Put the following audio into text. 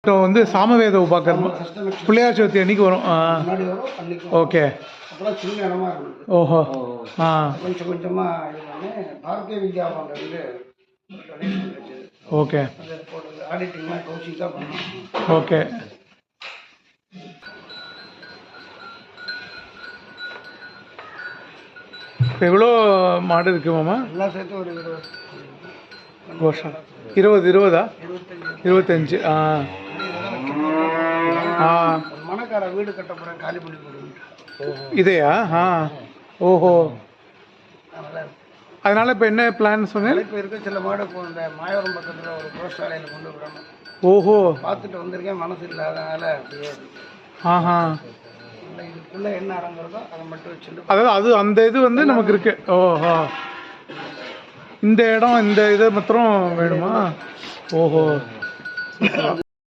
இப்போ வந்து சாமவேத உபாக்கர்மா பிள்ளையார் சதுர்த்தி அன்னைக்கு வரும். ஓகே. அப்புறம் சின்ன இடமா இருந்தது. ஓஹோ. கொஞ்சம் கொஞ்சமாக இது பண்ணி பாரதிய வித்யா பண்ணுறது டொனேஷன் வச்சது. ஓகே. அது போட்டது ஆடிட்டிங்லாம் கௌஷிக் தான் பண்ணோம். ஓகே. இப்போ எவ்வளோ மாடு இருக்கு மாமா? எல்லாம் சேர்த்து ஒரு 20 வருஷம். 20 25. மணக்கார வீடு கட்ட போகிறேன், காலி பண்ணி போடுவேன். இதையா? ஓஹோ. அதனால இப்போ என்ன பிளான் சொன்னேன்? இப்போ இருக்க சில மாடு இப்போ இந்த மாயவரம் பக்கத்தில் ஒரு கோஷாலையில் கொண்டு விடணும். ஓஹோ. பார்த்துட்டு வந்திருக்கேன், மனசு இல்லை, அதனால அப்படியே இதுக்குள்ளே என்ன அடங்குறதோ அதை மட்டும் வச்சுட்டு, அதாவது அது அந்த இது வந்து நமக்கு இருக்கு. ஓஹோ. இந்த இடம் இந்த இதை மாத்திரம் வேணுமா? ஓஹோ.